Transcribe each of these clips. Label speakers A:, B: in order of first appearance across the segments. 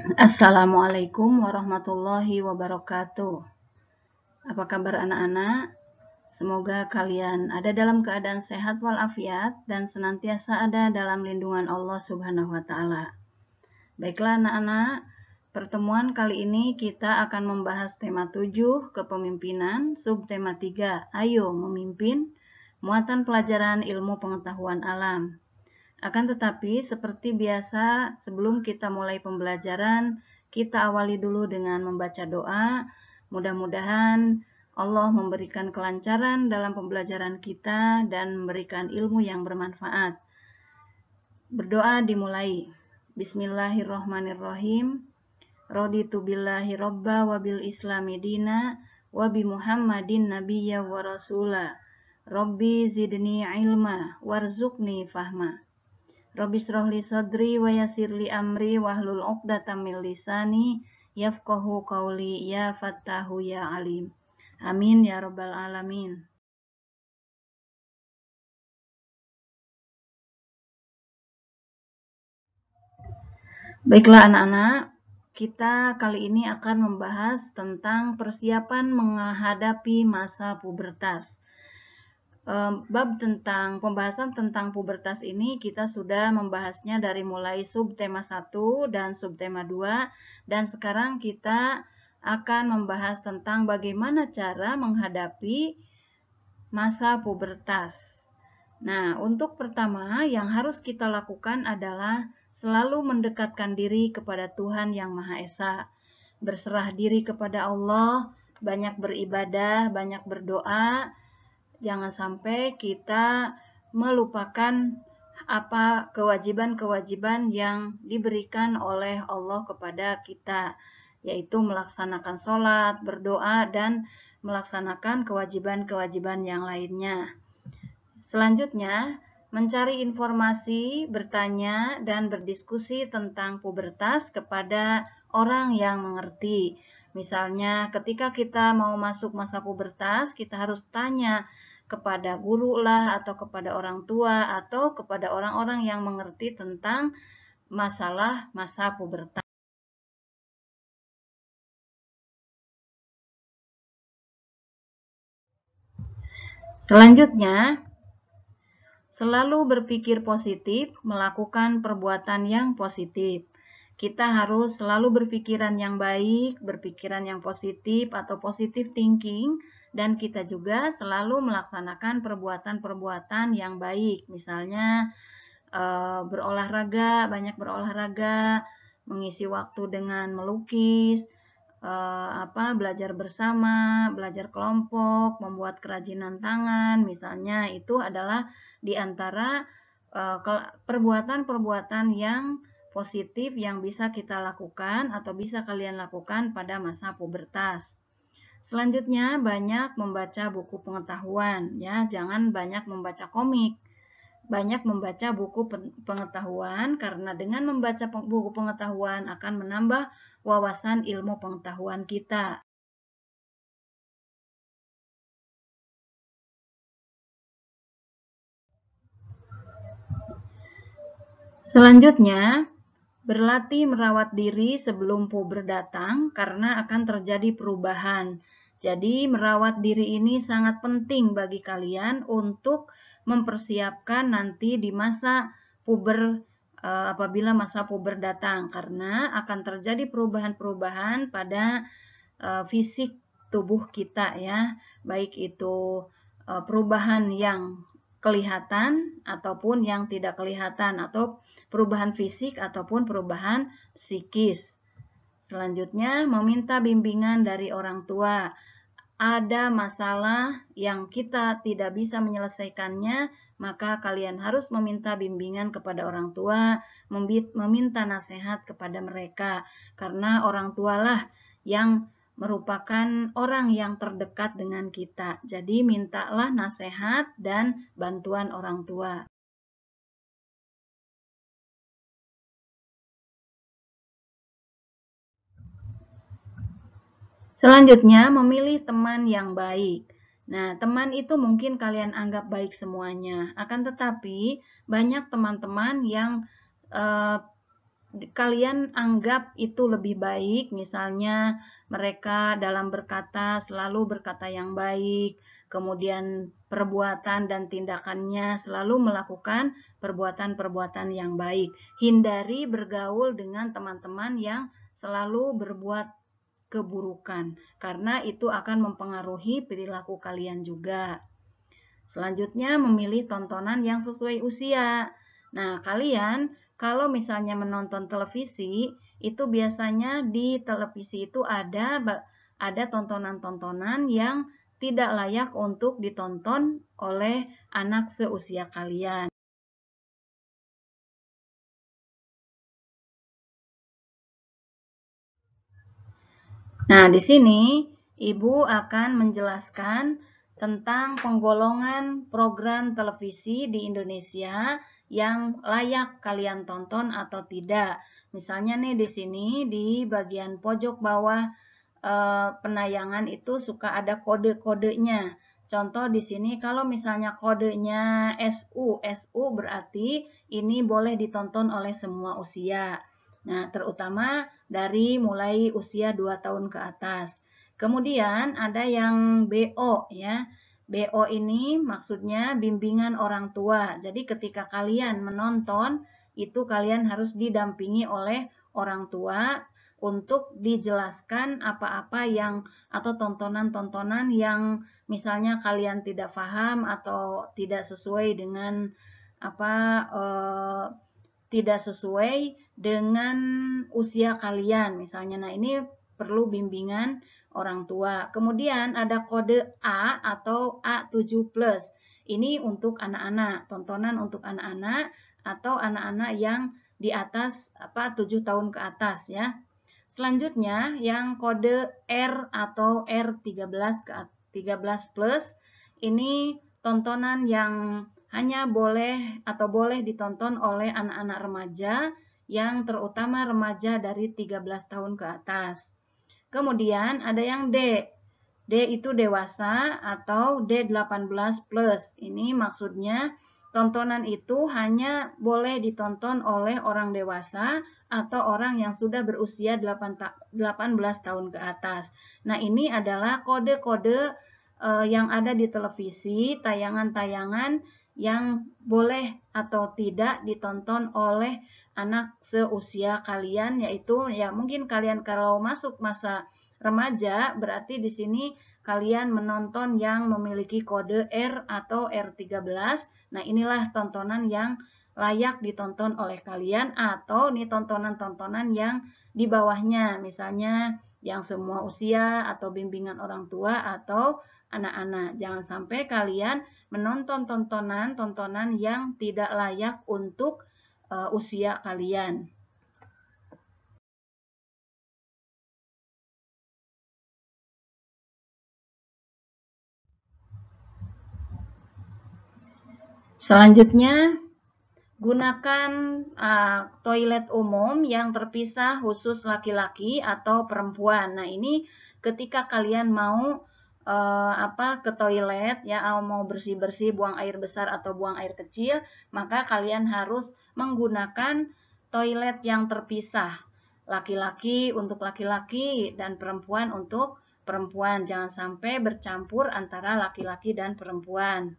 A: Assalamualaikum warahmatullahi wabarakatuh. Apa kabar anak-anak? Semoga kalian ada dalam keadaan sehat walafiat dan senantiasa ada dalam lindungan Allah Subhanahu wa taala. Baiklah anak-anak, pertemuan kali ini kita akan membahas tema 7 kepemimpinan, subtema 3 ayo memimpin, muatan pelajaran ilmu pengetahuan alam. Akan tetapi, seperti biasa, sebelum kita mulai pembelajaran, kita awali dulu dengan membaca doa. Mudah-mudahan Allah memberikan kelancaran dalam pembelajaran kita dan memberikan ilmu yang bermanfaat. Berdoa dimulai. Bismillahirrahmanirrahim. Raditu billahi robba wa bil islami dina wa bi Muhammadin nabiyya wa rasula. Rabbi zidni ilma warzuqni fahma. Rabbi shrah li sadri wa yassir li amri wahlul 'uqdatam min lisani yafqahu qawli ya fattahu ya alim. Amin ya rabbal alamin. Baiklah anak-anak, kita kali ini akan membahas tentang persiapan menghadapi masa pubertas. Pembahasan tentang pubertas ini kita sudah membahasnya dari mulai subtema 1 dan subtema 2 dan sekarang kita akan membahas tentang bagaimana cara menghadapi masa pubertas. Nah, untuk pertama yang harus kita lakukan adalah selalu mendekatkan diri kepada Tuhan Yang Maha Esa, berserah diri kepada Allah, banyak beribadah, banyak berdoa. Jangan sampai kita melupakan apa kewajiban-kewajiban yang diberikan oleh Allah kepada kita, yaitu melaksanakan sholat, berdoa, dan melaksanakan kewajiban-kewajiban yang lainnya. Selanjutnya, mencari informasi, bertanya, dan berdiskusi tentang pubertas kepada orang yang mengerti. Misalnya, ketika kita mau masuk masa pubertas, kita harus tanya kepada guru lah, atau kepada orang tua, atau kepada orang-orang yang mengerti tentang masalah masa pubertas. Selanjutnya, selalu berpikir positif, melakukan perbuatan yang positif. Kita harus selalu berpikiran yang baik, berpikiran yang positif atau positive thinking, dan kita juga selalu melaksanakan perbuatan-perbuatan yang baik. Misalnya berolahraga, banyak berolahraga, mengisi waktu dengan melukis, belajar bersama, belajar kelompok, membuat kerajinan tangan, misalnya itu adalah di antara perbuatan-perbuatan yang positif yang bisa kita lakukan atau bisa kalian lakukan pada masa pubertas. Selanjutnya, banyak membaca buku pengetahuan, ya, jangan banyak membaca komik. Banyak membaca buku pengetahuan karena dengan membaca buku pengetahuan akan menambah wawasan ilmu pengetahuan kita. Selanjutnya, berlatih merawat diri sebelum puber datang karena akan terjadi perubahan. Jadi, merawat diri ini sangat penting bagi kalian untuk mempersiapkan nanti di masa puber apabila masa puber datang karena akan terjadi perubahan-perubahan pada fisik tubuh kita ya, baik itu perubahan yang kelihatan ataupun yang tidak kelihatan atau perubahan fisik ataupun perubahan psikis. Selanjutnya, meminta bimbingan dari orang tua. Ada masalah yang kita tidak bisa menyelesaikannya, maka kalian harus meminta bimbingan kepada orang tua, meminta nasihat kepada mereka, karena orang tualah yang merupakan orang yang terdekat dengan kita. Jadi mintalah nasihat dan bantuan orang tua. Selanjutnya, memilih teman yang baik. Nah, teman itu mungkin kalian anggap baik semuanya. Akan tetapi, banyak teman-teman yang kalian anggap itu lebih baik, misalnya mereka dalam berkata selalu berkata yang baik, kemudian perbuatan dan tindakannya selalu melakukan perbuatan-perbuatan yang baik. Hindari bergaul dengan teman-teman yang selalu berbuat keburukan, karena itu akan mempengaruhi perilaku kalian juga. Selanjutnya, memilih tontonan yang sesuai usia. Nah, kalian kalau misalnya menonton televisi, itu biasanya di televisi itu ada tontonan-tontonan yang tidak layak untuk ditonton oleh anak seusia kalian. Nah, di sini Ibu akan menjelaskan tentang penggolongan program televisi di Indonesia yang layak kalian tonton atau tidak. Misalnya nih di sini di bagian pojok bawah penayangan itu suka ada kode-kodenya. Contoh di sini kalau misalnya kodenya SU berarti ini boleh ditonton oleh semua usia. Nah, terutama dari mulai usia 2 tahun ke atas. Kemudian ada yang BO ya. BO ini maksudnya bimbingan orang tua. Jadi ketika kalian menonton, itu kalian harus didampingi oleh orang tua untuk dijelaskan apa-apa yang atau tontonan-tontonan yang misalnya kalian tidak paham atau tidak sesuai dengan apa tidak sesuai dengan usia kalian misalnya. Nah, ini perlu bimbingan orang tua. Kemudian ada kode A atau A7+. Ini untuk anak-anak, tontonan untuk anak-anak atau anak-anak yang di atas 7 tahun ke atas ya. Selanjutnya yang kode R atau R13 ke 13+, ini tontonan yang hanya boleh atau boleh ditonton oleh anak-anak remaja yang terutama remaja dari 13 tahun ke atas. Kemudian ada yang D. D itu dewasa atau D18+. Ini maksudnya tontonan itu hanya boleh ditonton oleh orang dewasa atau orang yang sudah berusia 18 tahun ke atas. Nah, ini adalah kode-kode yang ada di televisi, tayangan-tayangan yang boleh atau tidak ditonton oleh anak seusia kalian, yaitu ya mungkin kalian kalau masuk masa remaja berarti di sini kalian menonton yang memiliki kode R atau R13. Nah, inilah tontonan yang layak ditonton oleh kalian atau nih tontonan-tontonan yang di bawahnya, misalnya yang semua usia atau bimbingan orang tua atau anak-anak. Jangan sampai kalian menonton tontonan-tontonan yang tidak layak untuk usia kalian. Selanjutnya, gunakan toilet umum yang terpisah khusus laki-laki atau perempuan. Nah, ini ketika kalian mau ke toilet ya, mau bersih-bersih, buang air besar atau buang air kecil, maka kalian harus menggunakan toilet yang terpisah. Laki-laki untuk laki-laki dan perempuan untuk perempuan. Jangan sampai bercampur antara laki-laki dan perempuan.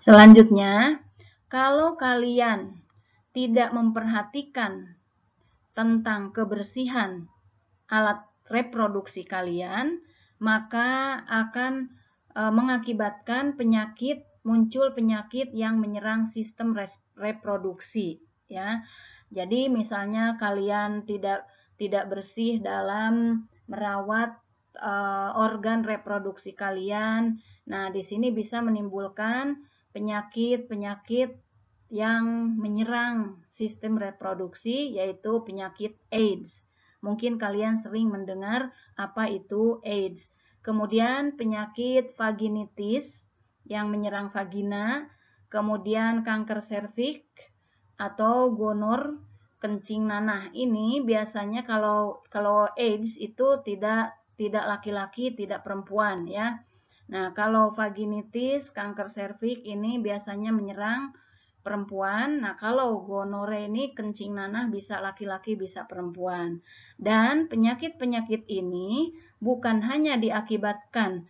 A: Selanjutnya, kalau kalian tidak memperhatikan tentang kebersihan alat reproduksi kalian, maka akan mengakibatkan muncul penyakit yang menyerang sistem reproduksi ya. Jadi misalnya kalian tidak bersih dalam merawat organ reproduksi kalian. Nah, di sini bisa menimbulkan penyakit-penyakit yang menyerang sistem reproduksi, yaitu penyakit AIDS. Mungkin kalian sering mendengar apa itu AIDS. Kemudian penyakit vaginitis yang menyerang vagina, kemudian kanker serviks atau gonor kencing nanah. Ini biasanya kalau AIDS itu tidak tidak laki-laki, tidak perempuan ya. Nah, kalau vaginitis, kanker serviks ini biasanya menyerang perempuan. Nah, kalau gonore ini kencing nanah bisa laki-laki, bisa perempuan. Dan penyakit-penyakit ini bukan hanya diakibatkan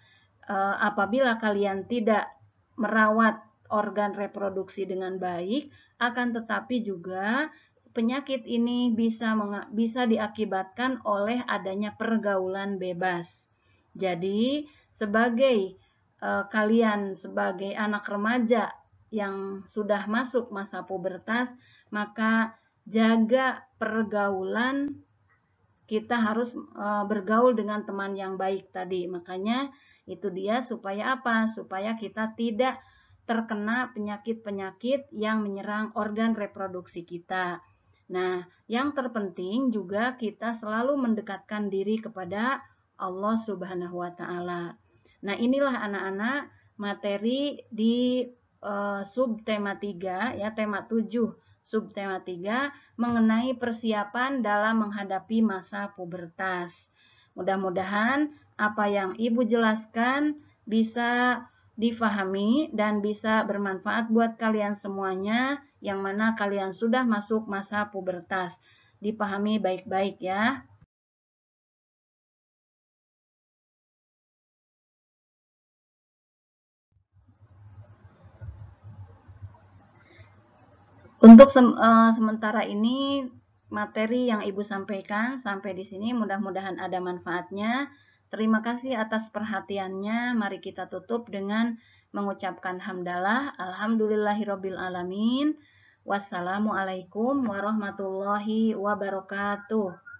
A: apabila kalian tidak merawat organ reproduksi dengan baik, akan tetapi juga penyakit ini bisa diakibatkan oleh adanya pergaulan bebas. Jadi, sebagai kalian sebagai anak remaja yang sudah masuk masa pubertas, maka jaga pergaulan, kita harus bergaul dengan teman yang baik tadi. Makanya itu dia supaya apa? Supaya kita tidak terkena penyakit-penyakit yang menyerang organ reproduksi kita. Nah, yang terpenting juga kita selalu mendekatkan diri kepada Allah Subhanahu wa taala. Nah, inilah anak-anak materi di subtema 3 ya, tema 7 subtema 3 mengenai persiapan dalam menghadapi masa pubertas. Mudah-mudahan apa yang Ibu jelaskan bisa difahami dan bisa bermanfaat buat kalian semuanya yang mana kalian sudah masuk masa pubertas. Dipahami baik-baik ya. Untuk sementara ini materi yang Ibu sampaikan sampai di sini, mudah-mudahan ada manfaatnya. Terima kasih atas perhatiannya. Mari kita tutup dengan mengucapkan hamdalah. Alhamdulillahirabbil alamin. Wassalamualaikum warahmatullahi wabarakatuh.